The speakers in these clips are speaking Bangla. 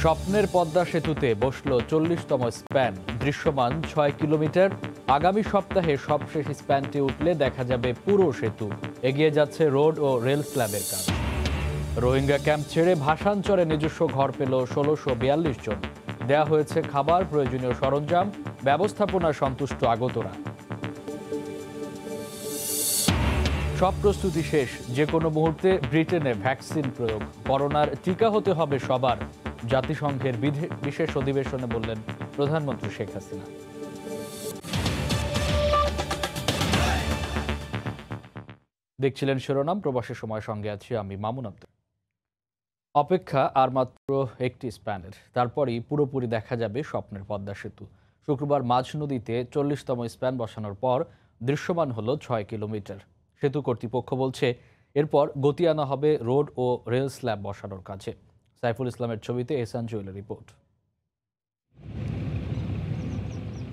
স্বপ্নের পদ্মা সেতুতে বসল 40তম স্প্যান, দৃশ্যমান 6 কিলোমিটার। আগামী সপ্তাহে সবশেষ স্প্যানটি উঠলে দেখা যাবে পুরো সেতু। এগিয়ে যাচ্ছে রোড ও রেল স্ল্যাবের কাজ। রোহিঙ্গা ক্যাম্প ছেড়ে ভাসানচরে নিজস্ব ঘর পেল 1642 জন। দেয়া হয়েছে খাবার, প্রয়োজনীয় সরঞ্জাম, ব্যবস্থাপনা সন্তুষ্ট আগতরা। সব প্রস্তুতি শেষ, যে কোনো মুহূর্তে ব্রিটেনে ভ্যাকসিন প্রয়োগ। করোনার টিকা হতে হবে সবার, জাতিসংঘের বিশেষ অধিবেশনে বললেন প্রধানমন্ত্রী শেখ হাসিনা। দেখছিলেন শিরোনাম, প্রবাসী সময়, সঙ্গে আছি আমি মামুন আব্দুল। অপেক্ষা আর মাত্র একটি স্প্যানের, তারপরই পুরোপুরি দেখা যাবে স্বপ্নের পদ্মা সেতু। শুক্রবার মাঝ নদীতে 40তম স্প্যান বসানোর পর দৃশ্যমান হলো 6 কিলোমিটার। সেতু কর্তৃপক্ষ বলছে এরপর গতি আনা হবে রোড ও রেল স্ল্যাব বসানোর কাজে। সাইফুল ইসলামের ছবিতে এহসান জুয়েলের রিপোর্ট।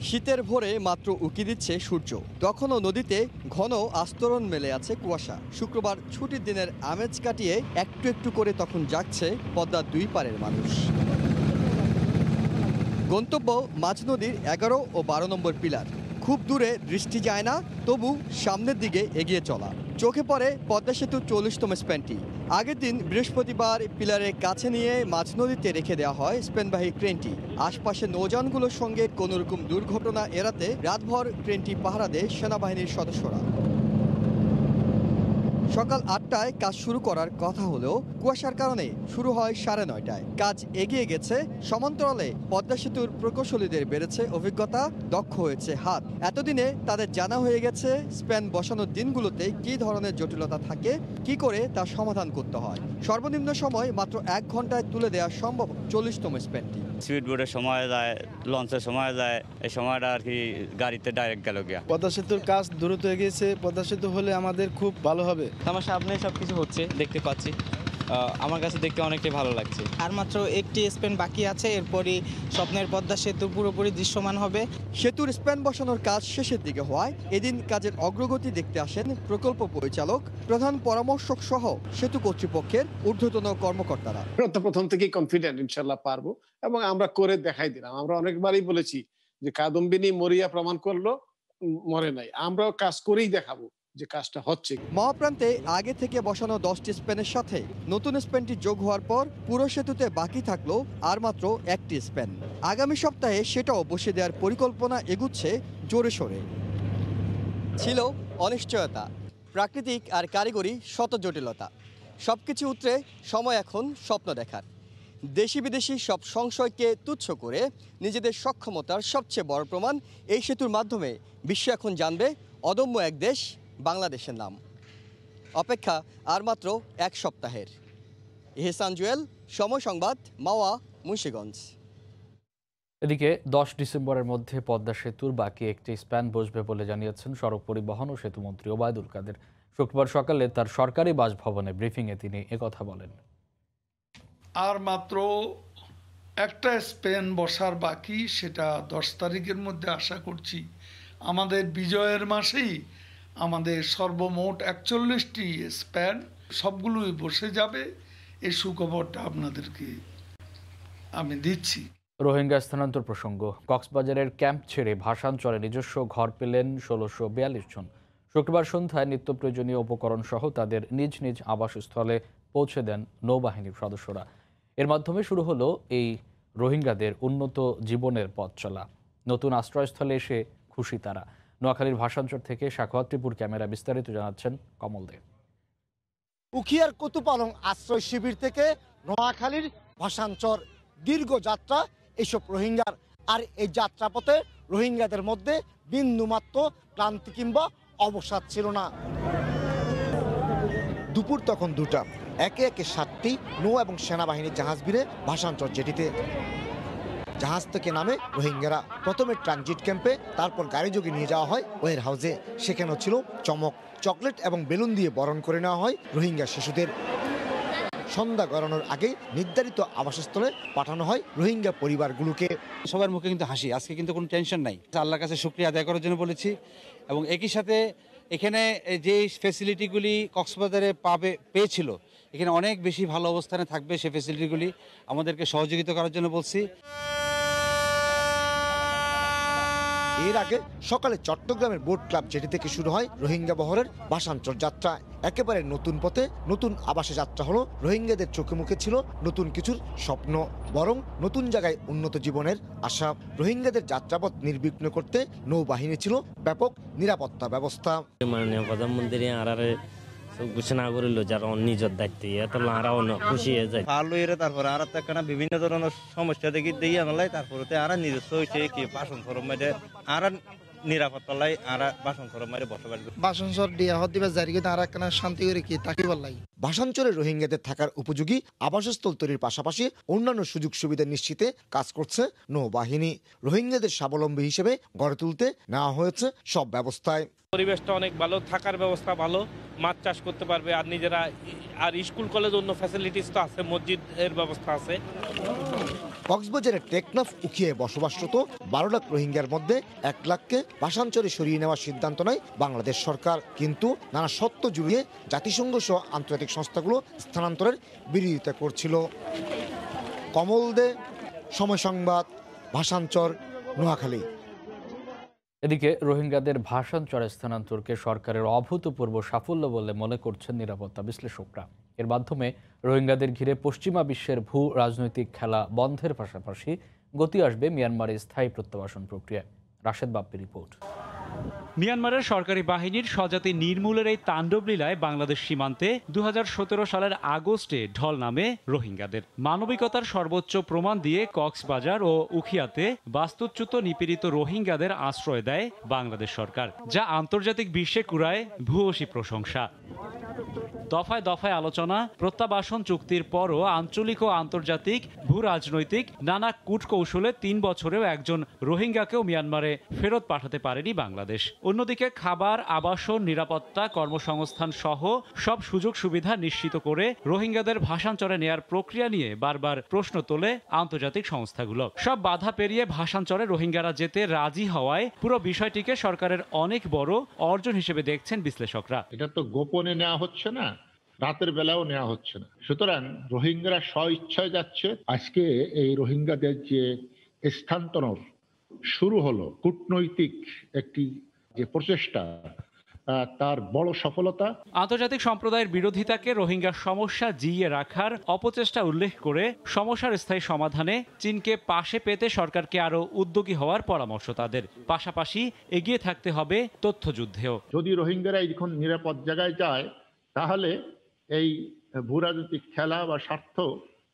শীতের ভোরে মাত্র উকি দিচ্ছে সূর্য, তখনও নদীতে ঘন আস্তরণ মেলে আছে কুয়াশা। শুক্রবার ছুটির দিনের আমেজ কাটিয়ে একটু একটু করে তখন জাগছে পদ্মার দুই পারের মানুষ। গন্তব্য মাঝ নদীর 11 ও 12 নম্বর পিলার। খুব দূরে দৃষ্টি যায় না, তবু সামনের দিকে এগিয়ে চলা। চোখে পড়ে পদ্মা সেতুর 40তম স্প্যানটি। আগের দিন বৃহস্পতিবার পিলারের কাছে নিয়ে মাঝ নদীতে রেখে দেওয়া হয় স্প্যানবাহী ক্রেনটি। আশপাশে নৌযানগুলোর সঙ্গে কোনোরকম দুর্ঘটনা এড়াতে রাতভর ক্রেনটি পাহারা দেয় সেনাবাহিনীর সদস্যরা। সকাল 8টায় কাজ শুরু করার কথা হলেও কুয়াশার কারণে শুরু হয় 9:30টায়। কাজ এগিয়ে গেছে, সমান্তরালে পদ্মা সেতুর প্রকৌশলীদের বেড়েছে অভিজ্ঞতা, দক্ষ হয়েছে হাত। এতদিনে তাদের জানা হয়ে গেছে স্প্যান বসানোর দিনগুলোতে কী ধরনের জটিলতা থাকে, কি করে তা সমাধান করতে হয়। সর্বনিম্ন সময় মাত্র 1 ঘন্টায় তুলে দেওয়া সম্ভব 40তম স্প্যানটি। স্পিড বোটের সময় যায়, লঞ্চের সময় যায়, এই সময়টা আর কি গাড়িতে ডাইরেক্ট গেল গিয়া। পদ্মা সেতুর কাজ দ্রুত এগিয়েছে। পদ্মা সেতু হলে আমাদের খুব ভালো হবে। আমার সামনে সবকিছু হচ্ছে, দেখতে পাচ্ছি। আমার কাছে দেখতে অনেকটাই ভালো লাগছে। আর মাত্র একটি স্প্যান বাকি আছে, এরপরই স্বপ্নের পদ্মা সেতু পুরোপুরি দৃশ্যমান হবে। সেতুর স্প্যান বসানোর কাজ শেষের দিকে হওয়ায় এদিন কাজের অগ্রগতি দেখতে আসেন প্রকল্প পরিচালক, প্রধান পরামর্শক সহ সেতু কর্তৃপক্ষের ঊর্ধ্বতন কর্মকর্তারা। প্রথম থেকেই কনফিডেন্ট ইনশাল্লাহ পারবো, এবং আমরা করে দেখাই দিলাম। আমরা অনেকবারই বলেছি যে কাদম্বিনী মরিয়া প্রমাণ করলো, মরে নাই। আমরাও কাজ করেই দেখাবো যে কাজটা হচ্ছে। মহাপ্রান্তে আগে থেকে বসানো 10টি স্প্যানের সাথে নতুন স্প্যানটি যোগ হওয়ার পর পুরো সেতুতে বাকি থাকলো আর মাত্র একটি স্প্যান। আগামী সপ্তাহে সেটাও বসে দেওয়ার পরিকল্পনা এগুচ্ছে জোরে সোরে। ছিল অনিশ্চয়তা, প্রাকৃতিক আর কারিগরি শত জটিলতা। সবকিছু উতরে সময় এখন স্বপ্ন দেখার। দেশি বিদেশি সব সংশয়কে তুচ্ছ করে নিজেদের সক্ষমতার সবচেয়ে বড় প্রমাণ এই সেতুর মাধ্যমে বিশ্ব এখন জানবে অদম্য এক দেশ বাংলাদেশের নাম। অপেক্ষা আর মাত্র 1 সপ্তাহের। এহসান জুয়েল, সময় সংবাদ, মাওয়া, মুন্সিগঞ্জ। এদিকে 10 ডিসেম্বরের মধ্যে পদ্মা সেতুর বাকি একটি স্প্যান বসবে বলে জানিয়েছেন সড়ক পরিবহন ও সেতুমন্ত্রী ওবায়দুল কাদের। শুক্রবার সকালে তার সরকারি বাসভবনে ব্রিফিংয়ে তিনি একথা বলেন। আর মাত্র একটা স্প্যান বসার বাকি, সেটা 10 তারিখের মধ্যে আশা করছি আমাদের বিজয়ের মাসেই আমাদের সর্বমোট 41টি স্প্যান সবগুলোই বসে যাবে। এই সুখবরটা আপনাদেরকে আমি দিচ্ছি। রোহিঙ্গা স্থানান্তর প্রসঙ্গ, কক্সবাজারের ক্যাম্প ছেড়ে ভাসানচরে নিজস্ব ঘর পেলেন 1642 জন। শুক্রবার সন্ধ্যায় নিত্য প্রয়োজনীয় উপকরণ সহ তাদের নিজ নিজ আবাসস্থলে পৌঁছে দেন নৌবাহিনীর সদস্যরা। এর মাধ্যমে শুরু হলো এই রোহিঙ্গাদের উন্নত জীবনের পথ চলা। নতুন আশ্রয়স্থলে এসে খুশি তারা। নোয়াখালীর ভাসানচর থেকে সাখাওয়াত ত্রিপুর ক্যামেরা বিস্তারিত জানাচ্ছেন কমল দে। উখিয়ার কুতুপালং আশ্রয় শিবির থেকে নোয়াখালীর ভাসানচর দীর্ঘ যাত্রা এইসব রোহিঙ্গার। আর এই যাত্রাপথে রোহিঙ্গাদের মধ্যে বিন্দুমাত্র ক্লান্তি কিংবা অবসাদ ছিল না। দুপুর তখন 2টা। একে একে 7টি নৌ এবং সেনাবাহিনীর জাহাজ ভিড়ে ভাসানচর জেটিতে। জাহাজ থেকে নামে রোহিঙ্গারা প্রথমে ট্রানজিট ক্যাম্পে, তারপর গাড়ি যোগে নিয়ে যাওয়া হয় ওয়ের হাউসে। সেখানেও ছিল চমক, চকলেট এবং বেলুন দিয়ে বরণ করে নেওয়া হয় রোহিঙ্গা শিশুদের। সন্ধ্যা গড়ানোর আগে নির্ধারিত আবাসস্থলে পাঠানো হয় রোহিঙ্গা পরিবারগুলোকে। সবার মুখে কিন্তু হাসি, আজকে কিন্তু কোনো টেনশন নাই। আল্লাহর কাছে শুকরিয়া আদায় করার জন্য বলেছি, এবং একই সাথে এখানে যে ফ্যাসিলিটিগুলি কক্সবাজারে পেয়েছিল এখানে অনেক বেশি ভালো অবস্থানে থাকবে, সে ফেসিলিটিগুলি আমাদেরকে সহযোগিতা করার জন্য বলছি। এর আগে সকালে চট্টগ্রামের বোট ক্লাব জেটি থেকে শুরু হয় রোহিঙ্গা বহরের ভাষান্তর যাত্রা। একেবারে নতুন পথে নতুন আবাসে যাত্রা হলো। রোহিঙ্গাদের চোখে মুখে ছিল নতুন কিছুর স্বপ্ন, বরং নতুন জায়গায় উন্নত জীবনের আশা। রোহিঙ্গাদের যাত্রাপথ নির্বিঘ্ন করতে নৌবাহিনী ছিল ব্যাপক নিরাপত্তা ব্যবস্থা। মাননীয় প্রধানমন্ত্রী আরারে ঘোষণা করিল যারা নিজের দায়িত্ব আরো খুশি হয়ে যায়। ভালো এর তারপরে আর একটা বিভিন্ন ধরনের সমস্যা দেখি দিয়ে আনালাই তারপরে আর নিজস্ব হয়েছে কি বাসন সরম মাঝে আর নিরাপত্তা লাই আর বাসন সরম মাঝে বসবাস বাসন সর দিয়া হত দিবা জারি করে আর একটা শান্তি করে কি তাকে বললাই। ভাষাঞ্চলে রোহিঙ্গাদের থাকার উপযোগী আবাসস্থল তৈরির পাশাপাশি অন্যান্য সুযোগ সুবিধা নিশ্চিতে কাজ করছে নৌবাহিনী। রোহিঙ্গাদের স্বাবলম্বী হিসেবে গড়ে তুলতে নেওয়া হয়েছে সব ব্যবস্থায়। পরিবেশটা অনেক ভালো, থাকার ব্যবস্থা ভালো, মাছ চাষ করতে পারবে, আর নিজেরা আর স্কুল কলেজ অন্য ফ্যাসিলিটিস তো আছে, মসজিদের ব্যবস্থা আছে। কক্সবাজারের টেকনাফ উখিয়ে বসবাসরত 12 লাখ রোহিঙ্গার মধ্যে 1 লাখকে ভাষাঞ্চলে সরিয়ে নেওয়ার সিদ্ধান্ত নেয় বাংলাদেশ সরকার। কিন্তু নানা শর্ত জুড়িয়ে জাতিসংঘ সহ আন্তর্জাতিক সংস্থাগুলো স্থানান্তরের বিরোধিতা করছিল। কমল দে, সময় সংবাদ, ভাষাঞ্চর, নোয়াখালী। এদিকে রোহিঙ্গাদের ভাষাঞ্চলে স্থানান্তরকে সরকারের অভূতপূর্ব সাফল্য বলে মনে করছেন নিরাপত্তা বিশ্লেষকরা। এর মাধ্যমে রোহিঙ্গাদের ঘিরে পশ্চিমা বিশ্বের ভূ রাজনৈতিক খেলা বন্ধের পাশাপাশি গতি আসবে মিয়ানমারের স্থায়ী প্রত্যাবাসন প্রক্রিয়ায়। রাশেদ বাপ্পি রিপোর্ট। মিয়ানমারের সরকারি বাহিনীর স্বজাতি নির্মূলের এই তাণ্ডব লীলায় বাংলাদেশ সীমান্তে 2017 সালের আগস্টে ঢল নামে রোহিঙ্গাদের। মানবিকতার সর্বোচ্চ প্রমাণ দিয়ে কক্সবাজার ও উখিয়াতে বাস্তুচ্যুত নিপীড়িত রোহিঙ্গাদের আশ্রয় দেয় বাংলাদেশ সরকার, যা আন্তর্জাতিক বিশ্বে কুড়ায় ভূয়সী প্রশংসা। দফায় দফায় আলোচনা, প্রত্যাবাসন চুক্তির পরও আঞ্চলিক ও আন্তর্জাতিক ভূ রাজনৈতিক নানা কূটকৌশলে 3 বছরেও একজন রোহিঙ্গাকেও মিয়ানমারে ফেরত পাঠাতে পারেনি বাংলাদেশ। অন্যদিকে খাবার, আবাসন, নিরাপত্তা, কর্মসংস্থান সহ সব সুযোগ সুবিধা নিশ্চিত করে রোহিঙ্গাদের ভাষাঞ্চলে নেয়ার প্রক্রিয়া নিয়ে বারবার প্রশ্ন তোলে আন্তর্জাতিক সংস্থাগুলো। সব বাধা পেরিয়ে ভাষাঞ্চলে রোহিঙ্গারা যেতে রাজি হওয়ায় পুরো বিষয়টিকে সরকারের অনেক বড় অর্জন হিসেবে দেখছেন বিশ্লেষকরা। এটা তো গোপনে নেওয়া হচ্ছে না, রাতের বেলাও নেওয়া হচ্ছে না। সুতরাং রোহিঙ্গারা স্বইচ্ছায় যাচ্ছে। আজকে এই রোহিঙ্গাদের যে স্থানান্তর শুরু হলো, কূটনৈতিক একটি যে প্রচেষ্টা, তার বড় সফলতা। আন্তর্জাতিক সম্প্রদায়ের বিরোধিতাকে রোহিঙ্গা সমস্যা জিইয়ে রাখার অপচেষ্টা উল্লেখ করে সমস্যার স্থায়ী সমাধানে চীনকে পাশে পেতে সরকারকে আরো উদ্যোগী হওয়ার পরামর্শ তাদের। পাশাপাশি এগিয়ে থাকতে হবে তথ্যযুদ্ধেও। যদি রোহিঙ্গারা এখন নিরাপদ জায়গায় যায়, তাহলে এই ভূরাজনৈতিক খেলা বা স্বার্থ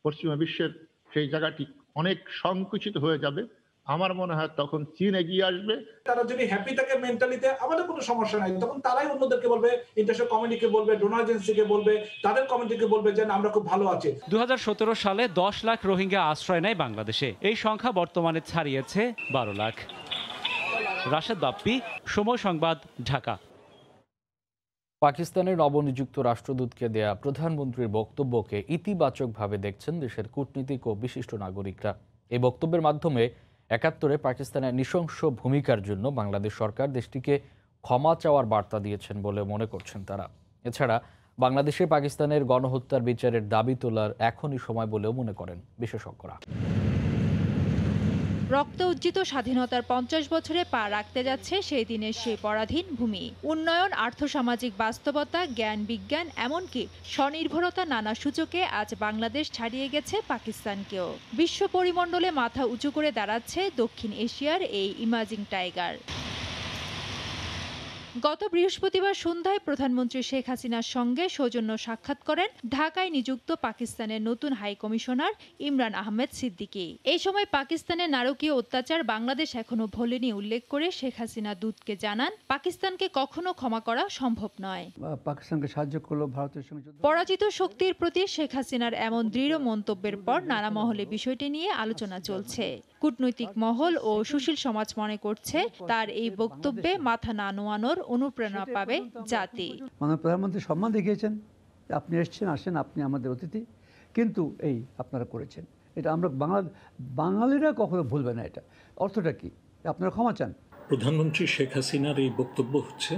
পশ্চিমা বিশ্বের সেই জায়গাটি অনেক সংকুচিত হয়ে যাবে। আমার মনে হয় তখন চীন এগিয়ে আসবে। তারা যদি হ্যাপি থাকে মেন্টালিতে, আমাদের কোনো সমস্যা নাই, তখন তারাই অন্যদেরকে বলবে, ইন্টারন্যাশনাল কমিউনিটিকে বলবে, ডোনার এজেন্সিকে বলবে, তাদের কমিউনিটিকে বলবে যে আমরা খুব ভালো আছি। 2017 সালে 10 লাখ রোহিঙ্গা আশ্রয় নেয় বাংলাদেশে। এই সংখ্যা বর্তমানে ছাড়িয়েছে 12 লাখ। রাশেদ বাপ্পি, সময় সংবাদ, ঢাকা। পাকিস্তানের নবনিযুক্ত রাষ্ট্রদূতকে দেয়া প্রধানমন্ত্রীর বক্তব্যকে ইতিবাচকভাবে দেখছেন দেশের কূটনীতিক ও বিশিষ্ট নাগরিকরা। এই বক্তব্যের মাধ্যমে 71-এ পাকিস্তানের নৃশংস ভূমিকার জন্য বাংলাদেশ সরকার দেশটিকে ক্ষমা চাওয়ার বার্তা দিয়েছেন বলে মনে করছেন তারা। এছাড়া বাংলাদেশে পাকিস্তানের গণহত্যার বিচারের দাবি তোলার এখনই সময় বলেও মনে করেন বিশেষজ্ঞরা। রক্ত উজ্জিত স্বাধীনতার 50 বছরে পা রাখতে যাচ্ছে সেই দিনের সেই পরাধীন ভূমি। উন্নয়ন, আর্থসামাজিক বাস্তবতা, জ্ঞান বিজ্ঞান, এমনকি স্বনির্ভরতা নানা সূচকে আজ বাংলাদেশ ছাড়িয়ে গেছে পাকিস্তানকেও। বিশ্ব পরিমণ্ডলে মাথা উঁচু করে দাঁড়াচ্ছে দক্ষিণ এশিয়ার এই ইমাজিং টাইগার। গত বৃহস্পতিবার সন্ধ্যায় প্রধানমন্ত্রী শেখ হাসিনার সঙ্গে সৌজন্য সাক্ষাৎ করেন ঢাকায় নিযুক্ত পাকিস্তানের নতুন হাই কমিশনার ইমরান আহমেদ সিদ্দিকী। এই সময় পাকিস্তানের নারকীয় অত্যাচার বাংলাদেশ এখনো ভোলেনি উল্লেখ করে শেখ হাসিনা দূতকে জানান, পাকিস্তানকে কখনো ক্ষমা করা সম্ভব নয়। পাকিস্তানকে সাহায্য করলো ভারতের সঙ্গে। পরাজিত শক্তির প্রতি শেখ হাসিনার এমন দৃঢ় মন্তব্যের পর নানা মহলে বিষয়টি নিয়ে আলোচনা চলছে। কূটনৈতিক মহল ও সুশীল সমাজ মনে করছে তার এই বক্তব্যে মাথা না নোয়ানোর অনুপ্রেরণা পাবে জাতি। মাননীয় প্রধানমন্ত্রী সম্মান দেখিয়েছেন, আপনি এসেছেন, আসেন, আপনি আমাদের অতিথি, কিন্তু এই আপনারা করেছেন, এটা আমরা বাঙালিরা কখনো ভুলবে না। এটা অর্থটা কি? আপনারা ক্ষমা চান। প্রধানমন্ত্রী শেখ হাসিনার এই বক্তব্য হচ্ছে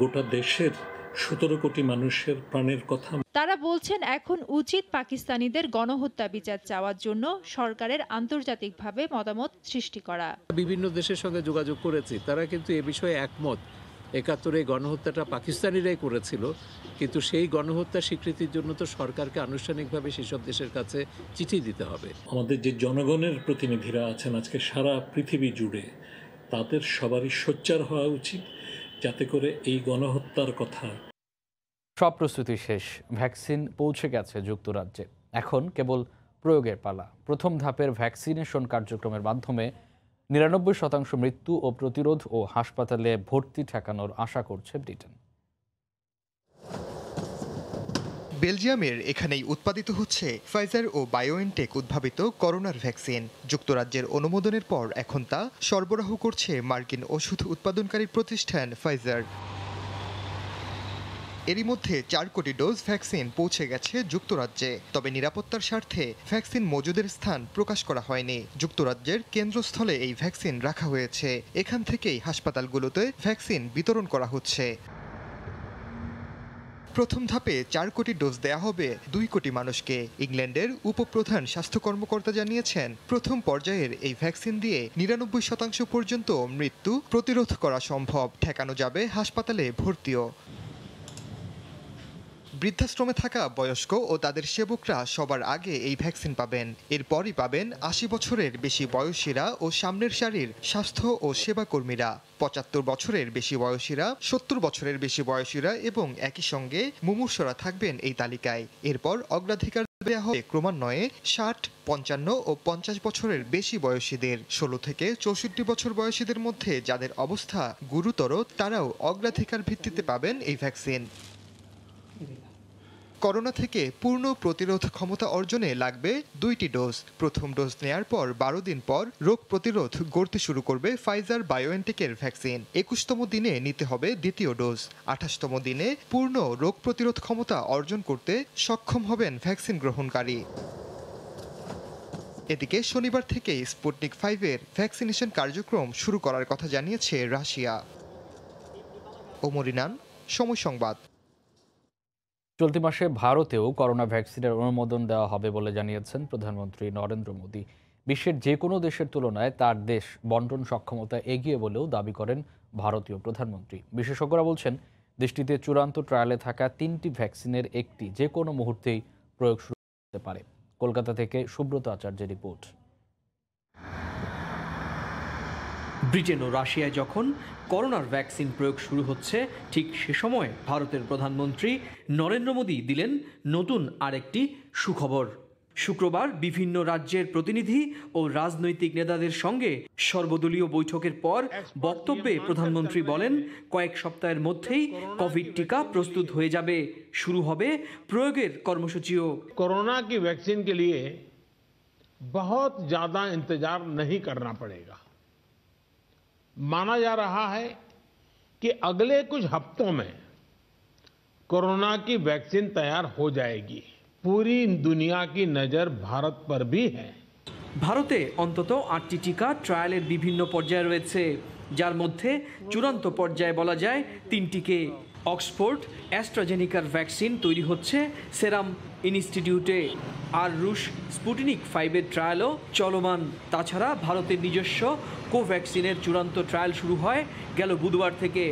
গোটা দেশের 17 কোটি মানুষের প্রাণের কথা। তারা বলছেন এখন উচিত পাকিস্তানিদের গণহত্যা বিচার চাওয়ার জন্য সরকারের আন্তর্জাতিকভাবে মতামত সৃষ্টি করা। বিভিন্ন দেশের সঙ্গে যোগাযোগ করেছি, তারা কিন্তু এ বিষয়ে একমত। 71-এ গণহত্যাটা পাকিস্তানিরাই করেছিল, কিন্তু সেই গণহত্যা স্বীকৃতির জন্য তো সরকারকে আনুষ্ঠানিকভাবে সেসব দেশের কাছে চিঠি দিতে হবে। আমাদের যে জনগণের প্রতিনিধিরা আছেন আজকে সারা পৃথিবী জুড়ে, তাদের সবারই সোচ্চার হওয়া উচিত, যাতে করে এই গণহত্যার কথা। সব প্রস্তুতি শেষ, ভ্যাকসিন পৌঁছে গেছে যুক্তরাজ্যে, এখন কেবল প্রয়োগের পালা। প্রথম ধাপের ভ্যাকসিনেশন কার্যক্রমের মাধ্যমে 99% মৃত্যু ও প্রতিরোধ ও হাসপাতালে ভর্তি ঠেকানোর আশা করছে ব্রিটেন। বেলজিয়ামের এখানেই উৎপাদিত হচ্ছে ফাইজার ও বায়োএনটেক উদ্ভাবিত করোনার ভ্যাকসিন। যুক্তরাজ্যের অনুমোদনের পর এখন তা সরবরাহ করছে মার্কিন ওষুধ উৎপাদনকারী প্রতিষ্ঠান ফাইজার। এরই মধ্যে 4 কোটি ডোজ ভ্যাকসিন পৌঁছে গেছে যুক্তরাজ্যে। তবে নিরাপত্তার স্বার্থে ভ্যাকসিন মজুদের স্থান প্রকাশ করা হয়নি। যুক্তরাজ্যের কেন্দ্রস্থলে এই ভ্যাকসিন রাখা হয়েছে, এখান থেকেই হাসপাতালগুলোতে ভ্যাকসিন বিতরণ করা হচ্ছে। প্রথম ধাপে 4 কোটি ডোজ দেয়া হবে 2 কোটি মানুষকে। ইংল্যান্ডের উপপ্রধান স্বাস্থ্য কর্মকর্তা জানিয়েছেন, প্রথম পর্যায়ের এই ভ্যাকসিন দিয়ে 99% পর্যন্ত মৃত্যু প্রতিরোধ করা সম্ভব, ঠেকানো যাবে হাসপাতালে ভর্তিও। বৃদ্ধাশ্রমে থাকা বয়স্ক ও তাদের সেবকরা সবার আগে এই ভ্যাকসিন পাবেন। এরপরই পাবেন 80 বছরের বেশি বয়সীরা ও সামনের সারির স্বাস্থ্য ও সেবা কর্মীরা। 75 বছরের বেশি বয়সীরা, 70 বছরের বেশি বয়সীরা এবং একই সঙ্গে মুমূর্ষরা থাকবেন এই তালিকায়। এরপর অগ্রাধিকার দেওয়া হবে ক্রমান্বয়ে 60, 55 ও 50 বছরের বেশি বয়সীদের। 16 থেকে 64 বছর বয়সীদের মধ্যে যাদের অবস্থা গুরুতর, তারাও অগ্রাধিকার ভিত্তিতে পাবেন এই ভ্যাকসিন। করোনা থেকে পূর্ণ প্রতিরোধ ক্ষমতা অর্জনে লাগবে 2টি ডোজ। প্রথম ডোজ নেয়ার পর 12 দিন পর রোগ প্রতিরোধ গড়তে শুরু করবে ফাইজার বায়োএনটেকের ভ্যাকসিন। 21তম দিনে নিতে হবে দ্বিতীয় ডোজ। 28তম দিনে পূর্ণ রোগ প্রতিরোধ ক্ষমতা অর্জন করতে সক্ষম হবেন ভ্যাকসিন গ্রহণকারী। এদিকে শনিবার থেকে স্পুটনিক 5-এর ভ্যাকসিনেশন কার্যক্রম শুরু করার কথা জানিয়েছে রাশিয়া। ওমর ইনান, সময় সংবাদ। চলতি মাসে ভারতেও করোনা ভ্যাকসিনের অনুমোদন দেওয়া হবে বলে জানিয়েছেন প্রধানমন্ত্রী নরেন্দ্র মোদী। বিশ্বের যে কোনো দেশের তুলনায় তার দেশ বন্টন সক্ষমতা এগিয়ে বলেও দাবি করেন ভারতীয় প্রধানমন্ত্রী। বিশেষজ্ঞরা বলছেন, দেশটিতে চূড়ান্ত ট্রায়ালে থাকা 3টি ভ্যাকসিনের একটি যে কোনো মুহূর্তেই প্রয়োগ শুরু হতে পারে। কলকাতা থেকে সুব্রত আচার্যের রিপোর্ট। ব্রিটেন ও রাশিয়ায় যখন করোনার ভ্যাকসিন প্রয়োগ শুরু হচ্ছে, ঠিক সে সময় ভারতের প্রধানমন্ত্রী নরেন্দ্র মোদী দিলেন নতুন আরেকটি সুখবর। শুক্রবার বিভিন্ন রাজ্যের প্রতিনিধি ও রাজনৈতিক নেতাদের সঙ্গে সর্বদলীয় বৈঠকের পর বক্তব্যে প্রধানমন্ত্রী বলেন, কয়েক সপ্তাহের মধ্যেই কোভিড টিকা প্রস্তুত হয়ে যাবে, শুরু হবে প্রয়োগের কর্মসূচিও। कोरोना की वैक्सीन के लिए बहुत ज्यादा इंतजार नहीं करना पड़ेगा। माना जा रहा है कि अगले कुछ हफ्तों में कोरोना की वैक्सीन तैयार हो जाएगी। पूरी दुनिया की नजर भारत पर भी है। ভারতে অন্তত 8টি টিকা ট্রায়ালের বিভিন্ন পর্যায়ে রয়েছে, যার মধ্যে চূড়ান্ত পর্যায়ে বলা যায় 3টিকে। অক্সফোর্ড অ্যাস্ট্রাজেনিকার ভ্যাকসিন তৈরি হচ্ছে সেরাম ইনস্টিটিউটে, আর রুশ স্পুটনিক 5-এর ট্রায়ালও চলমান। তাছাড়া ভারতের নিজস্ব কোভ্যাক্সিনের চূড়ান্ত ট্রায়াল শুরু হয় গেল বুধবার থেকে।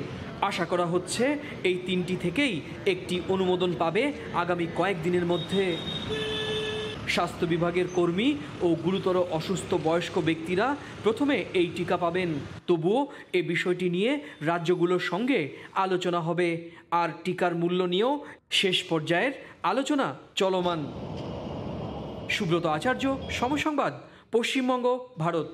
আশা করা হচ্ছে এই 3টি থেকেই একটি অনুমোদন পাবে আগামী কয়েকদিনের মধ্যে। স্বাস্থ্য বিভাগের কর্মী ও গুরুতর অসুস্থ বয়স্ক ব্যক্তিরা প্রথমে এই টিকা পাবেন। তবুও এই বিষয়টি নিয়ে রাজ্যগুলোর সঙ্গে আলোচনা হবে, আর টিকার মূল্য নিয়েও শেষ পর্যায়ের আলোচনা চলমান। সুব্রত আচার্য, সময় সংবাদ, পশ্চিমবঙ্গ, ভারত।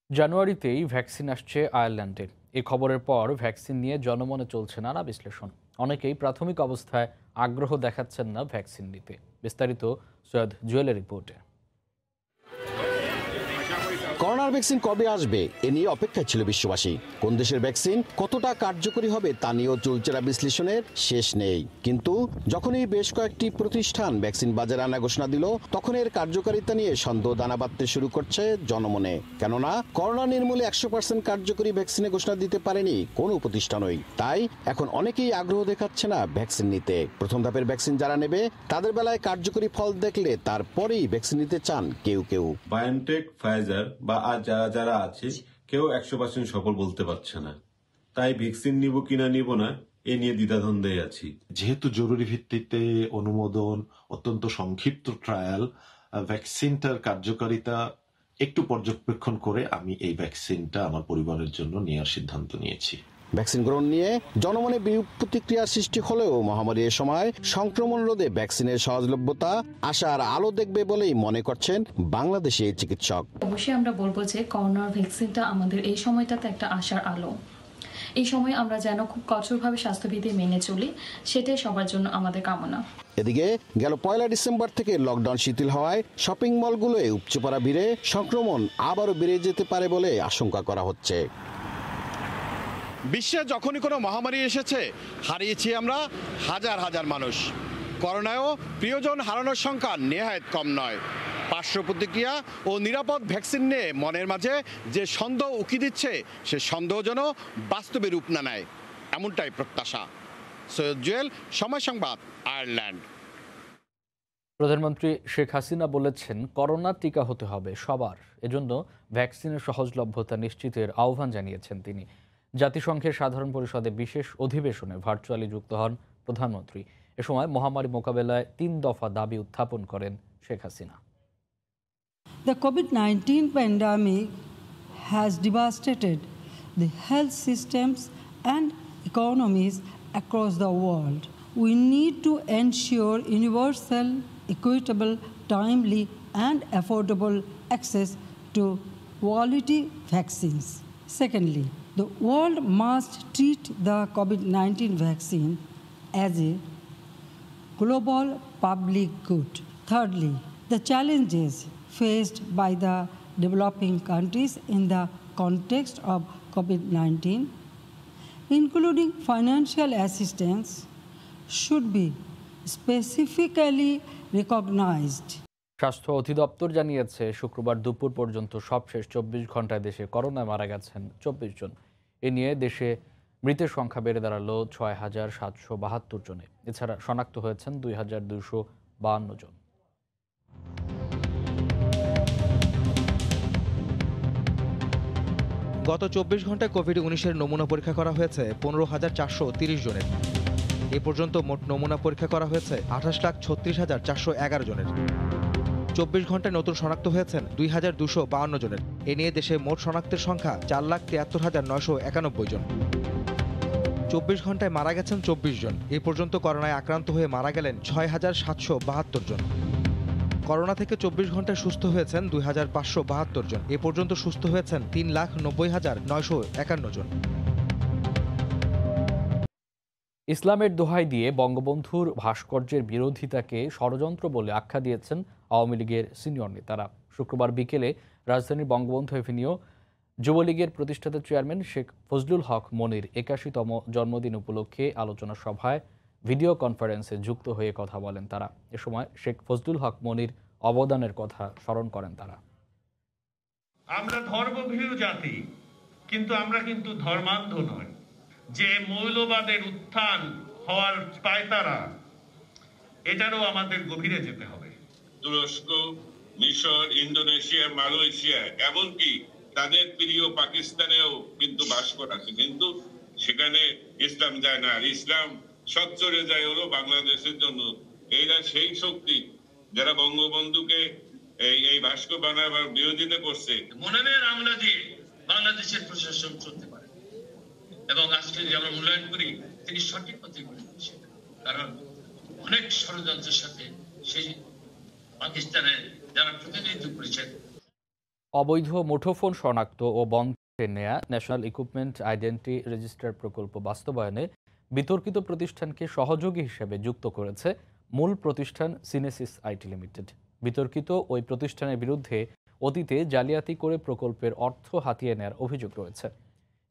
জানুয়ারিতেই ভ্যাকসিন আসছে আয়ারল্যান্ডে। এই খবরের পর ভ্যাকসিন নিয়ে জনমনে চলছে নানা বিশ্লেষণ। অনেকেই প্রাথমিক অবস্থায় আগ্রহ দেখাচ্ছেন না ভ্যাকসিন নিতে। বিস্তারিত সৈয়দ জুয়েলের রিপোর্টে। করোনা করোনার ভ্যাকসিন কবে আসবে এ নিয়ে অপেক্ষায় ছিল বিশ্ববাসী। কোন দেশের ভ্যাকসিন কতটা কার্যকরী হবে তা নিয়েও চুলচেরা বিশ্লেষণের শেষ নেই। কিন্তু যখনই বেশ কয়েকটি প্রতিষ্ঠান ভ্যাকসিন বাজারে আনা ঘোষণা দিল, তখন এর কার্যকারিতা নিয়ে সন্দেহ দানা বাঁধতে শুরু করছে জনমনে। কেননা করোনা নির্মূলে 100% কার্যকরী ভ্যাকসিনের ঘোষণা দিতে পারেনি কোনো প্রতিষ্ঠানই। তাই এখন অনেকেই আগ্রহ দেখাচ্ছে না ভ্যাকসিন নিতে। প্রথম ধাপের ভ্যাকসিন যারা নেবে তাদের বেলায় কার্যকরী ফল দেখলে তারপরেই ভ্যাকসিন নিতে চান কেউ কেউ। বায়োনটেক, ফাইজার বা আর যারা আছে কেউ 100% সফল বলতে পারছে না। তাই ভ্যাকসিন নিব কিনা নিব না এ নিয়ে দ্বিধাদ্বন্দ্বে আছি। যেহেতু জরুরি ভিত্তিতে অনুমোদন, অত্যন্ত সংক্ষিপ্ত ট্রায়াল, ভ্যাকসিনটার কার্যকারিতা একটু পর্যবেক্ষণ করে আমি এই ভ্যাকসিনটা আমার পরিবারের জন্য নেওয়ার সিদ্ধান্ত নিয়েছি। ভ্যাকসিন গ্রহণ নিয়ে জনমনে বিরূপ প্রতিক্রিয়ার সৃষ্টি হলেও মহামারীর সময় সংক্রমণ রোধে ভ্যাকসিনের সহজলভ্যতা আশার আলো দেখবে বলেই মনে করছেন বাংলাদেশি চিকিৎসক। অবশ্যই আমরা বলবো যে করোনার ভ্যাকসিনটা আমাদের এই সময়টাতে একটা আশার আলো। এই সময় আমরা যেন খুব কঠোরভাবে স্বাস্থ্যবিধি মেনে চলি, সেটাই সবার জন্য আমাদের কামনা। এদিকে গেল 1 ডিসেম্বর থেকে লকডাউন শিথিল হওয়ায় শপিং মলগুলোয় উপচে পড়া ভিড়ে সংক্রমণ আবারও বেড়ে যেতে পারে বলে আশঙ্কা করা হচ্ছে। বিশ্বে যখনই কোনো মহামারী এসেছে হারিয়েছি আমরা হাজার হাজার মানুষ। করোনায়ও প্রিয়জন হারানোর সংখ্যা নেহায়েত কম নয়। পার্শ্ব প্রতিক্রিয়া ও নিরাপদ ভ্যাকসিন নিয়ে মনের মাঝে যে সন্দেহ উকি দিচ্ছে সে সন্দেহ যেন বাস্তবে রূপ না নেয়, এমনটাই প্রত্যাশা। সৈয়দ জুয়েল, সময় সংবাদ, আয়ারল্যান্ড। প্রধানমন্ত্রী শেখ হাসিনা বলেছেন করোনা টিকা হতে হবে সবার, এজন্য ভ্যাকসিনের সহজলভ্যতা নিশ্চিতের আহ্বান জানিয়েছেন তিনি। জাতিসংঘের সাধারণ পরিষদে বিশেষ অধিবেশনে ভার্চুয়ালি যুক্ত হন প্রধানমন্ত্রী। এ সময় মহামারী মোকাবেলায় 3 দফা দাবি উত্থাপন করেন Sheikh Hasina. The COVID-19 pandemic has devastated the health systems and economies across the world. We need to ensure universal, equitable, timely and affordable access to quality vaccines. Secondly, the world must treat the COVID-19 vaccine as a global public good. Thirdly, the challenges faced by the developing countries in the context of COVID-19, including financial assistance, should be specifically recognized. স্বাস্থ্য অধিদপ্তর জানিয়েছে শুক্রবার দুপুর পর্যন্ত সবশেষ 24 ঘন্টায় দেশে করোনায় মারা গেছেন 24 জন। এ নিয়ে দেশে মৃতের সংখ্যা বেড়ে দাঁড়ালো 6,772 জনে। এছাড়া শনাক্ত হয়েছেন 2,252 জন। গত 24 ঘন্টায় কোভিড-19 নমুনা পরীক্ষা করা হয়েছে 15,430 জনের। এ পর্যন্ত মোট নমুনা পরীক্ষা করা হয়েছে 28,36,411 জনের। 24 ঘন্টায় নতুন শনাক্ত হয়েছেন 2,252 জনের। এ নিয়ে দেশে মোট শনাক্তের সংখ্যা 4,73,991 জন। 24 ঘন্টায় মারা গেছেন 24 জন। এ পর্যন্ত করোনায় আক্রান্ত হয়ে মারা গেলেন 6,772 জন। করোনা থেকে 24 ঘন্টায় সুস্থ হয়েছেন 2,572 জন। এ পর্যন্ত সুস্থ হয়েছেন 3,90,951 জন। ইসলামের দোহাই দিয়ে বঙ্গবন্ধুর ভাস্কর্যের বিরোধিতাকে ষড়যন্ত্র বলে আখ্যা দিয়েছেন আওয়ামী লীগের সিনিয়র নেতারা। শুক্রবার বিকেলে রাজধানীর বঙ্গবন্ধু এভিনিউ যুবলীগের প্রতিষ্ঠাতা চেয়ারম্যান শেখ ফজলুল হক মনির 81তম জন্মদিন উপলক্ষে আলোচনা সভায় ভিডিও কনফারেন্সে যুক্ত হয়ে কথা বলেন তারা। এ সময় শেখ ফজলুল হক মনির অবদানের কথা স্মরণ করেন তারা। আমরা ধর্মভীরু জাতি, কিন্তু আমরা কিন্তু ধর্মান্ধ নয়। যে মৌলবাদের উত্থান হওয়ার পায়তারা, এটারও আমাদের গভীরে যেতে হবে। তুরস্ক, মিশর, ইন্দোনেশিয়া, মালয়েশিয়া, এমনকি তাদের প্রিয় পাকিস্তানেও কিন্তু ভাস্কর আছে, কিন্তু সেখানে ইসলাম যায় না। আর ইসলাম সচ্চরে যায় হলো বাংলাদেশের জন্য। এইরা সেই শক্তি যারা বঙ্গবন্ধুকে এই ভাস্কর বানাবার বিরোধিতা করছে। মননের আমলা দিয়ে বাংলাদেশের প্রশাসন চলতে পারে, এবং আজকে যে আমরা মূল্যায়ন করি তিনি সঠিক পথে করেছেন, কারণ অনেক ষড়যন্ত্রের সাথে সেই পাকিস্তানের যারা প্রতিনিধিত্ব করেছেন। অবৈধ মুঠোফোন শনাক্ত ও বন্ধে নেয়া ন্যাশনাল ইকুইপমেন্ট আইডেন্টি রেজিস্টার প্রকল্প বাস্তবায়নে বিতর্কিত প্রতিষ্ঠানকে সহযোগী হিসেবে যুক্ত করেছে মূল প্রতিষ্ঠান সিনেসিস আইটি লিমিটেড। বিতর্কিত ওই প্রতিষ্ঠানের বিরুদ্ধে অতীতে জালিয়াতি করে প্রকল্পের অর্থ হাতিয়ে নেওয়ার অভিযোগ রয়েছে।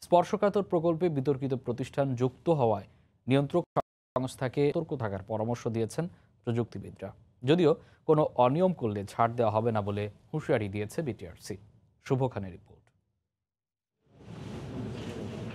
স্পর্শকাতর প্রকল্পে বিতর্কিত প্রতিষ্ঠান যুক্ত হওয়ায় নিয়ন্ত্রক সংস্থাকে সতর্ক থাকার পরামর্শ দিয়েছেন প্রযুক্তিবিদরা। যদিও কোনো অনিয়ম করলে ছাড় দেওয়া হবে না বলে হুঁশিয়ারি দিয়েছে বিটিআরসি। শুভ খানের রিপোর্ট।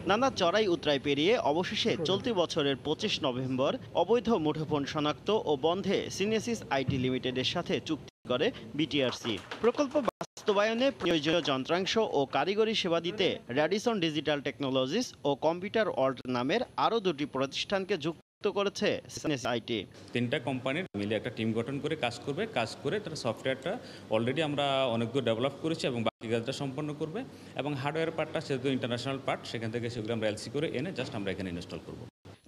নানা চড়াই উতরাই পেরিয়ে অবশেষে চলতি বছরের 25 নভেম্বর অবৈধ মুঠোফোন শনাক্ত ও বন্ধে সিনেসিস আইটি লিমিটেডের সাথে চুক্তি করে বিটিআরসি। প্রকল্প বাস্তবায়নে প্রয়োজনীয় যন্ত্রাংশ ও কারিগরি সেবা দিতে র্যাডিসন ডিজিটাল টেকনোলজিস ও কম্পিউটার ওয়ার্ল্ড নামের আরও 2টি প্রতিষ্ঠানকে যুক্ত করেছে সিনেসিস আইটি। 3টা কোম্পানির মিলে একটা টিম গঠন করে কাজ করবে। কাজ করে তার সফটওয়্যারটা অলরেডি আমরা অনেকগুলো ডেভেলপ করেছি এবং বাকি কাজটা সম্পন্ন করবে, এবং হার্ডওয়্যার পার্টটা সেগুলো ইন্টারন্যাশনাল পার্ট, সেখান থেকে সেগুলো আমরা এলসি করে এনে জাস্ট আমরা এখানে ইনস্টল করব।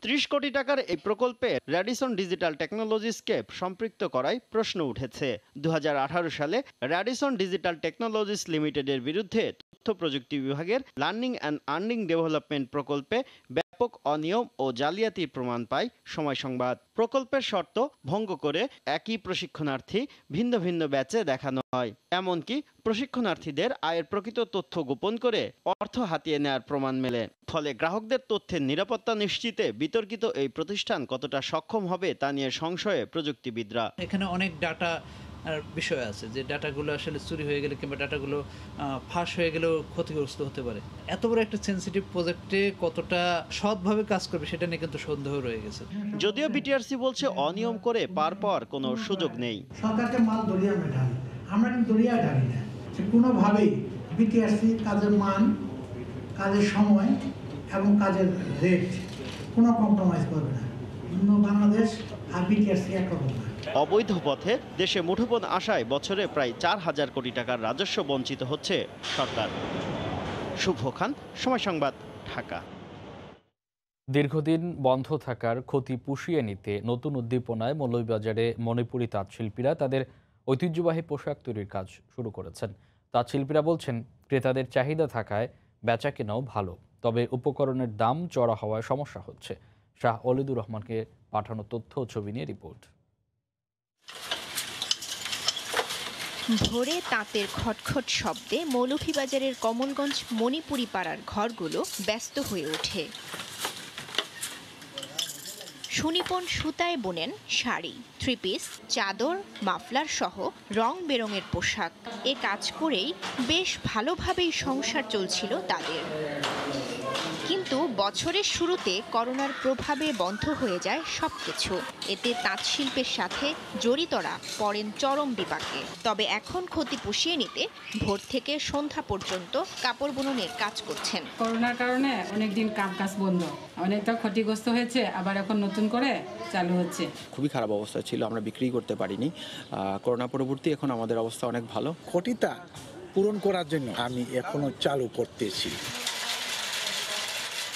30 কোটি টাকার এই প্রকল্পে র্যাডিসন ডিজিটাল টেকনোলজিসকে সম্পৃক্ত করায় প্রশ্ন উঠেছে। 2018 সালে র্যাডিসন ডিজিটাল টেকনোলজিস লিমিটেডের বিরুদ্ধে তথ্য প্রযুক্তি বিভাগের লার্নিং অ্যান্ড আর্নিং ডেভেলপমেন্ট প্রকল্পে ব্যাপক অনিয়ম ও জালিয়াতির প্রমাণ পায় সময় সংবাদ। প্রকল্পের শর্ত ভঙ্গ করে একই প্রশিক্ষণার্থী ভিন্ন ভিন্ন ব্যাচে দেখানো হয়, এমনকি প্রশিক্ষণার্থীদের আয়ের প্রকৃত তথ্য গোপন করে অর্থ হাতিয়ে নেওয়ার প্রমাণ মেলে। ফলে গ্রাহকদের তথ্যের নিরাপত্তা নিশ্চিতে বিতর্কিত এই প্রতিষ্ঠান কতটা সক্ষম হবে তা নিয়ে সংশয়ে প্রযুক্তিবিদরা। এখানে অনেক ডাটা বিষয় আছে, যে ডাটাগুলো আসলে চুরি হয়ে গেলে কিংবা ডাটাগুলো ফাঁস হয়ে গেলেও ক্ষতিগ্রস্ত হতে পারে। এত বড় একটা সেন্সিটিভ প্রজেক্টে কতটা সৎভাবে কাজ করবে সেটা নিয়ে কিন্তু সন্দেহ রয়ে গেছে। যদিও বিটিআরসি বলছে অনিয়ম করে পার পাওয়ার কোনো সুযোগ নেই। সরকারকে মাল দরিয়া আমরা ঢালি, আমরা কিন্তু দরিয়া ঢালি না। কোনোভাবেই বিটিআরসি কাজের মান, কাজের সময় এবং কাজের রেট কোনো কম্প্রোমাইজ করবে না। বাংলাদেশ আর বিটিআরসি একরকম না। অবৈধ পথে দেশে মুঠোফোন আসায় বছরে প্রায় 4000 কোটি টাকার রাজস্ব বঞ্চিত হচ্ছে সরকার। শুভ খান, সময় সংবাদ, ঢাকা। দীর্ঘদিন বন্ধ থাকার ক্ষতি পুষিয়ে নিতে নতুন উদ্দীপনায় মৌলভীবাজারে মণিপুরী তাঁতশিল্পীরা তাদের ঐতিহ্যবাহী পোশাক তৈরির কাজ শুরু করেছেন। তাঁতশিল্পীরা বলছেন, ক্রেতাদের চাহিদা থাকায় বেচা কেনাও ভালো, তবে উপকরণের দাম চড়া হওয়ায় সমস্যা হচ্ছে। শাহ অলিদুর রহমানকে পাঠানো তথ্য ও ছবি নিয়ে রিপোর্ট। ভোরে তাঁতের খটখট শব্দে মৌলভীবাজারের কমলগঞ্জ মণিপুরি পাড়ার ঘরগুলো ব্যস্ত হয়ে ওঠে। সুনিপুণ সুতায় বোনেন শাড়ি, থ্রি পিস, চাদর, মাফলার সহ রং বেরঙের পোশাক। এ কাজ করেই বেশ ভালোভাবেই সংসার চলছিল তাদের। কিন্তু বছরের শুরুতে করোনার প্রভাবে বন্ধ হয়ে যায় সবকিছু। এতে তাঁত শিল্পের সাথে জড়িতরা পড়েন চরম বিপাকে। তবে এখন ক্ষতি পুষিয়ে নিতে ভোর থেকে সন্ধ্যা পর্যন্ত কাপড় বুননের কাজ করছেন। করোনার কারণে অনেকদিন কাজ বন্ধ, অনেকটা ক্ষতিগ্রস্ত হয়েছে, আবার এখন নতুন করে চালু হচ্ছে। খুবই খারাপ অবস্থা ছিল, আমরা বিক্রি করতে পারিনি। করোনা পরবর্তী এখন আমাদের অবস্থা অনেক ভালো। ক্ষতিটা পূরণ করার জন্য আমি এখনো চালু করতেছি।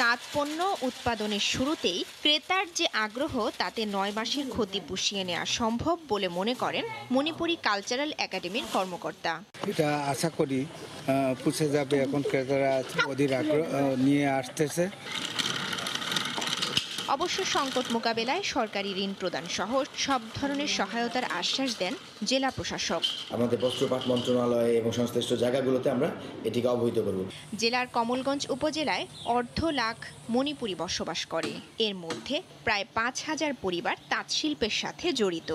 তাঁত পণ্য উৎপাদনের শুরুতেই ক্রেতার যে আগ্রহ, তাতে 9 মাসের ক্ষতি পুষিয়ে নেওয়া সম্ভব বলে মনে করেন মণিপুরী কালচারাল একাডেমির কর্মকর্তা। এটা আশা করি পুষে যাবে, এখন ক্রেতারা অধীর আগ্রহ নিয়ে আসতেছে। অবশ্য সংকট মোকাবেলায় সরকারি ঋণ প্রদান সহ সব ধরনের সহায়তার আশ্বাস দেন জেলা প্রশাসক। আমাদের বস্ত্রপাট মন্ত্রণালয় এবং সংশ্লিষ্ট জায়গাগুলোতে আমরা এটিকে অবহিত করব। জেলার কমলগঞ্জ উপজেলায় 1.5 লাখ মণিপুরী বসবাস করে। এর মধ্যে প্রায় 5000 পরিবার তাঁত শিল্পের সাথে জড়িত।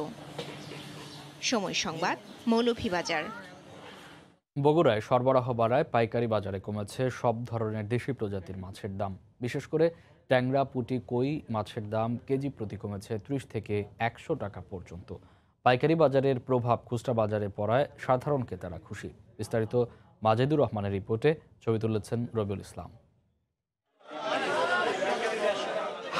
সময় সংবাদ, মৌলভীবাজার। বগুড়ায় সরবরাহ বাড়ায় পাইকারি বাজারে কমেছে সব ধরনের দেশি প্রজাতির মাছের দাম। বিশেষ করে ট্যাংরা, পুঁটি, কই মাছের দাম কেজি প্রতি কমেছে 30 থেকে 100 টাকা পর্যন্ত। পাইকারি বাজারের প্রভাব খুচরা বাজারে পড়ায় সাধারণ ক্রেতারা খুশি। বিস্তারিত মাজেদুর রহমানের রিপোর্টে, ছবি তুলেছেন রবিউল ইসলাম।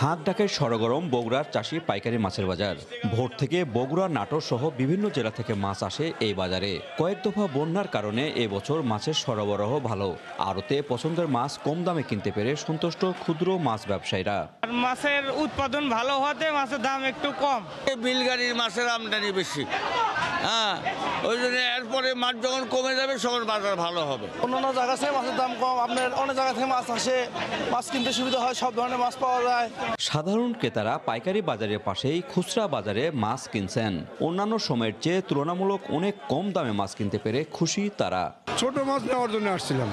হাত ডাকায় সরগরম বগুড়ার চাষি পাইকারি মাছের বাজার। ভোর থেকে বগুড়া, নাটোর সহ বিভিন্ন জেলা থেকে মাছ আসে এই বাজারে। কয়েক দফা বন্যার কারণে এবছর মাছের সরবরাহ ভালো। আড়তে পছন্দের মাছ কম দামে কিনতে পেরে সন্তুষ্ট ক্ষুদ্র মাছ ব্যবসায়ীরা। মাছের উৎপাদন ভালো হওয়াতে মাছের দাম একটু কম। বিলগাড়ির মাছের আমদানি বেশি, হ্যাঁ, ওই জন্য এরপরে মাছ যখন কমে যাবে সবার বাজার ভালো হবে। অন্যান্য জায়গা থেকে মাছের দাম কম, আপনার অনেক জায়গা থেকে মাছ আসে, মাছ কিনতে সুবিধা হয়, সব ধরনের মাছ পাওয়া যায়। সাধারণ ক্রেতারা পাইকারি বাজারের পাশেই খুচরা বাজারে মাছ কিনছেন। অন্যান্য সময়ের চেয়ে তুলনামূলক অনেক কম দামে মাছ কিনতে পেরে খুশি তারা। ছোট মাছ নেওয়ার জন্য আসছিলাম,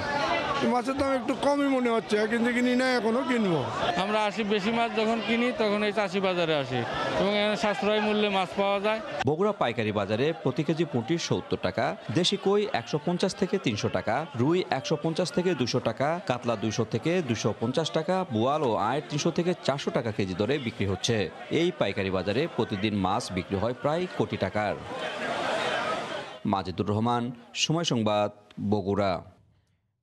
মাছের দাম একটু কমই মনে হচ্ছে, কিন্তু কিনি না, এখনো কিনবো। আমরা আসি বেশি মাছ যখন কিনি তখন এই চাষি বাজারে আসি এবং এখানে সাশ্রয় মূল্যে মাছ পাওয়া যায়। বগুড়া পাইকারি বাজারে প্রতি কেজি পুঁটি 70 টাকা, দেশি কই 150 থেকে 300 টাকা, রুই 150 থেকে 200 টাকা, কাতলা 200 থেকে 250 টাকা, বোয়াল ও আয় 300 থেকে 400 টাকা কেজি দরে বিক্রি হচ্ছে। এই পাইকারি বাজারে প্রতিদিন মাছ বিক্রি হয় প্রায় কোটি টাকার। মাজেদুর রহমান, সময় সংবাদ, বগুড়া।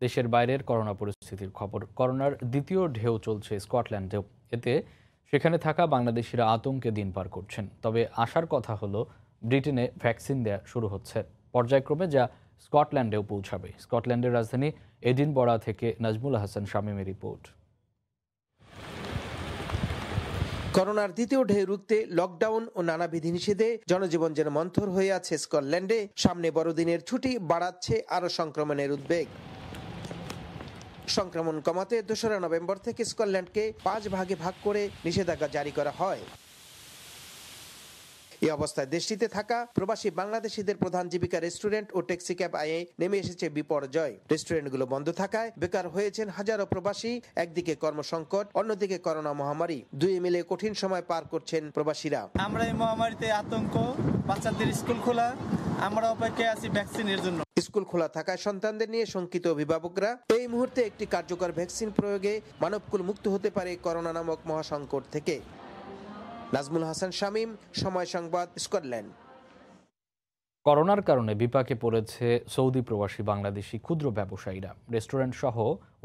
দেশের বাইরের করোনা পরিস্থিতির খবর। করোনার দ্বিতীয় ঢেউ চলছে স্কটল্যান্ডেও। এতে সেখানে থাকা বাংলাদেশিরা আতঙ্কে দিন পার করছেন। তবে আশার কথা হলো ব্রিটেনে ভ্যাকসিন দেয়া শুরু হচ্ছে পর্যায়ক্রমে, যা স্কটল্যান্ডেও পৌঁছাবে। স্কটল্যান্ডের রাজধানী এডিনবরা থেকে নাজমুল হাসান শামীমের রিপোর্ট। করোনার দ্বিতীয় ঢেউ রুখতে লকডাউন ও নানা বিধিনিষেধে জনজীবন যেন মন্থর হয়ে আছে স্কটল্যান্ডে। সামনে বড়দিনের ছুটি বাড়াচ্ছে আরো সংক্রমণের উদ্বেগ। সংক্রমণ কমাতে 2রা নভেম্বর থেকে স্কটল্যান্ডকে 5 ভাগে ভাগ করে নিষেধাজ্ঞা জারি করা হয়। এই অবস্থায় দেশটিতে থাকা প্রবাসী বাংলাদেশিদের প্রধান জীবিকা রেস্টুরেন্ট ও ট্যাক্সি ক্যাব আয়ে নেমে এসেছে বিপর্যয়। রেস্টুরেন্টগুলো বন্ধ থাকায় বেকার হয়েছেন হাজারো প্রবাসী। একদিকে কর্মসংকট, অন্যদিকে করোনা মহামারী, দুই মিলে কঠিন সময় পার করছেন প্রবাসীরা। আমরা এই মহামারীতে আতঙ্ক, বাচ্চাদের স্কুল খোলা, আমরা অপেক্ষায় আছি ভ্যাকসিনের জন্য। স্কুল খোলা থাকায় সন্তানদের নিয়ে শঙ্কিত অভিভাবকরা। এই মুহূর্তে একটি কার্যকর ভ্যাকসিন প্রয়োগে মানবকুল মুক্ত হতে পারে করোনা নামক মহাসংকট থেকে। নাজমুল হাসান শামীম, সময় সংবাদ, স্কটল্যান্ড। করোনার কারণে বিপাকে পড়েছে সৌদি প্রবাসী বাংলাদেশি ক্ষুদ্র ব্যবসায়ীরা। রেস্টুরেন্ট সহ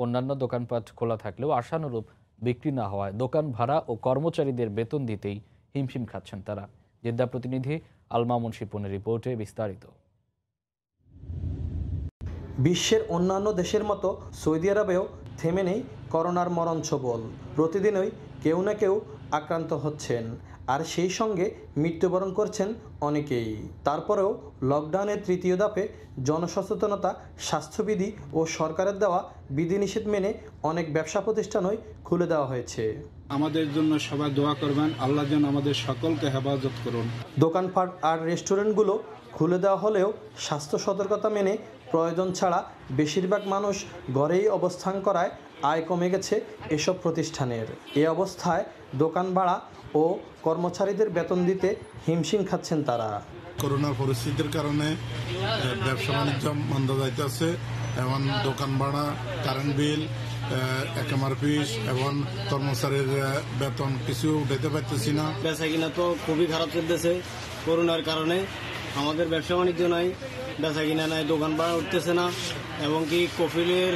অন্যান্য দোকানপাট খোলা থাকলেও আশানুরূপ বিক্রি না হওয়ায় দোকান ভাড়া ও কর্মচারীদের বেতন দিতেই হিমশিম খাচ্ছেন তারা। জেদ্দা প্রতিনিধি আলমা মুন্সিপনের রিপোর্টে বিস্তারিত। বিশ্বের অন্যান্য দেশের মতো সৌদি আরবেও থেমে নেই করোনার মরণ ছোবল। প্রতিদিনই কেউ না কেউ আক্রান্ত হচ্ছেন, আর সেই সঙ্গে মৃত্যুবরণ করছেন অনেকেই। তারপরেও লকডাউনের তৃতীয় ধাপে জনসচেতনতা, স্বাস্থ্যবিধি ও সরকারের দেওয়া বিধিনিষেধ মেনে অনেক ব্যবসা প্রতিষ্ঠানই খুলে দেওয়া হয়েছে। আমাদের জন্য সবাই দোয়া করবেন, আল্লাহ যেন আমাদের সকলকে হেফাজত করুন। দোকানপাট আর রেস্টুরেন্টগুলো খুলে দেওয়া হলেও স্বাস্থ্য সতর্কতা মেনে প্রয়োজন ছাড়া বেশিরভাগ মানুষ ঘরেই অবস্থান করায় আয় কমে গেছে এসব প্রতিষ্ঠানের। এ অবস্থায় দোকান ভাড়া ও কর্মচারীদের বেতন দিতে হিমশিম খাচ্ছেন তারা। করোনার পরিস্থিতির কারণে ব্যবসা বাণিজ্য মন্দা যাইতেছে, এবং দোকান ভাড়া, কারেন্ট বিল, একামার ফিস এবং কর্মচারীর বেতন কিছু উঠাইতে পারতেছি না। বেচা কিনা তো খুবই খারাপ চলতেছে করোনার কারণে। আমাদের ব্যবসা বাণিজ্য নাই, বেচা কিনা নাই, দোকান ভাড়া উঠতেছে না, এবং কি কফিলের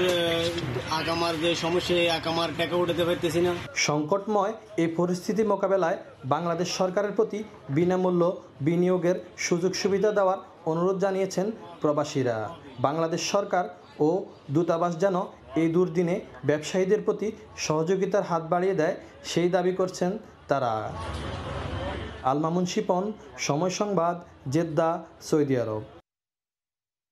আকামার যে সমস্যা, এই আকামার টাকা উঠাতে পারতেছি না। সংকটময় এই পরিস্থিতি মোকাবেলায় বাংলাদেশ সরকারের প্রতি বিনামূল্য বিনিয়োগের সুযোগ সুবিধা দেওয়ার অনুরোধ জানিয়েছেন প্রবাসীরা। বাংলাদেশ সরকার ও দূতাবাস যেন এই দুর্দিনে ব্যবসায়ীদের প্রতি সহযোগিতার হাত বাড়িয়ে দেয়, সেই দাবি করছেন তারা। আলমা মুন্সিপন, সময় সংবাদ, জেদ্দা, সৌদি আরব।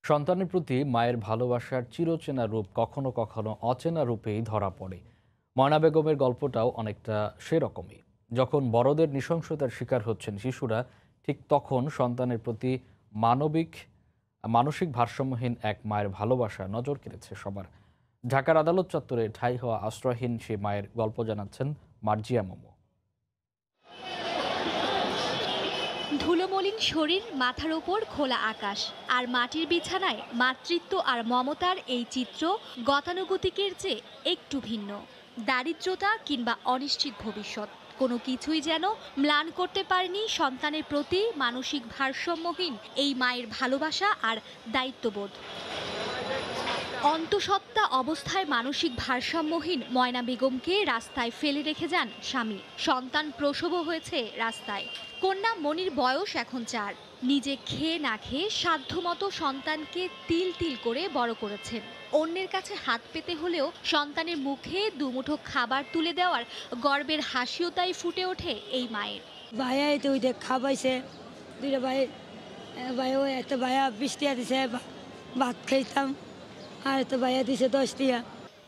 সন্তানের প্রতি মায়ের ভালোবাসার চিরচেনা রূপ কখনো কখনো অচেনা রূপেই ধরা পড়ে। ময়না বেগমের গল্পটাও অনেকটা সেরকমই। যখন বড়দের নৃশংসতার শিকার হচ্ছেন শিশুরা, ঠিক তখন সন্তানের প্রতি মানসিক ভারসাম্যহীন এক মায়ের ভালোবাসা নজর কেড়েছে সবার। ঢাকার আদালত চত্বরে ঠাঁই হওয়া আশ্রয়হীন সেই মায়ের গল্প জানাচ্ছেন মার্জিয়া মোমো। ধুলোমলিন শরীর, মাথার ওপর খোলা আকাশ আর মাটির বিছানায় মাতৃত্ব আর মমতার এই চিত্র গতানুগতিকের চেয়ে একটু ভিন্ন। দারিদ্রতা কিংবা অনিশ্চিত ভবিষ্যৎ, কোনো কিছুই যেন ম্লান করতে পারেনি সন্তানের প্রতি মানসিক ভারসাম্যহীন এই মায়ের ভালোবাসা আর দায়িত্ববোধ। অন্তঃসত্ত্বা অবস্থায় মানসিক ভারসাম্যহীন ময়না বেগমকে রাস্তায় ফেলে রেখে যান স্বামী। সন্তান প্রসবও হয়েছে রাস্তায়। কন্যা মনির বয়স এখন 4। নিজে খেয়ে না খেয়ে সাধ্যমতো সন্তানকে তিল তিল করে বড় করেছেন। অন্যের কাছে হাত পেতে হলেও সন্তানের মুখে দুমুঠো খাবার তুলে দেওয়ার গর্বের হাসিও তাই ফুটে ওঠে এই মায়ের। ভাইয়াই তো ওইটা খাবাইছে, দুইটা ভাই ভাই ওই একটা ভাইয়া 20 টাকা দিছে, ভাত খাইতাম, আর একটা ভাইয়া দিছে 10 টাকা।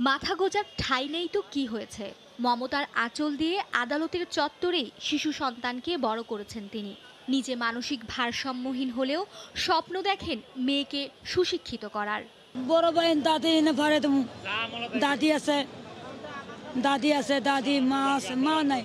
মাথা গোজার ঠাঁই নেই তো কি হয়েছে, মমতার আঁচল দিয়ে আদালতের চত্বরেই শিশু সন্তানকে বড় করেছেন তিনি। নিজে মানসিক ভারসাম্যহীন হলেও স্বপ্ন দেখেন মেয়েকে সুশিক্ষিত করার। বড় ভাই দাদি এনে পারে, দাদি আছে, দাদি মা আছে, মা নাই,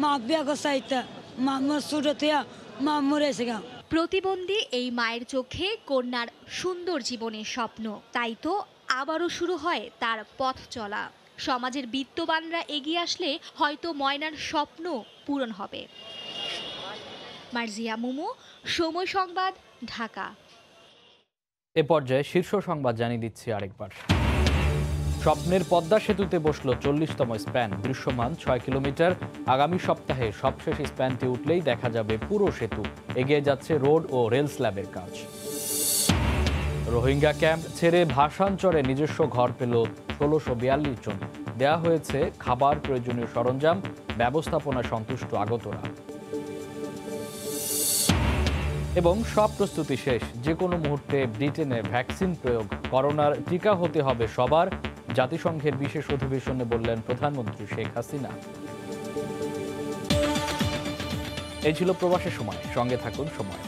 মা বিয়া করছে, মা মোর ছোট থেকে মা মরেছে গা। প্রতিবন্ধী এই মায়ের চোখে কন্যার সুন্দর জীবনের স্বপ্ন, তাই তো আবারও শুরু হয় তার পথ চলা। সমাজের বিত্তবানরা এগিয়ে আসলে হয়তো ময়নার স্বপ্ন পূরণ হবে। মার্জিয়া মুমু, সময় সংবাদ, ঢাকা। এ পর্যায়ে শীর্ষ সংবাদ জানিয়ে দিচ্ছি আরেকবার। স্বপ্নের পদ্মা সেতুতে বসল 40তম স্প্যান, দৃশ্যমান 6 কিলোমিটার। আগামী সপ্তাহে সবশেষ স্প্যানটি উঠলেই দেখা যাবে পুরো সেতু। এগিয়ে যাচ্ছে রোড ও রেল স্ল্যাবের কাজ। রোহিঙ্গা ক্যাম্প ছেড়ে ভাসানচরে নিজস্ব ঘর পেল 1642 জন। দেয়া হয়েছে খাবার, প্রয়োজনীয় সরঞ্জাম, ব্যবস্থাপনা সন্তুষ্ট আগতরা। এবং সব প্রস্তুতি শেষ, যে কোনো মুহূর্তে ব্রিটেনে ভ্যাকসিন প্রয়োগ। করোনার টিকা হতে হবে সবার, জাতিসংঘের বিশেষ অধিবেশনে বললেন প্রধানমন্ত্রী শেখ হাসিনা। এই ছিল প্রবাসের সময়, সঙ্গে থাকুন সময়।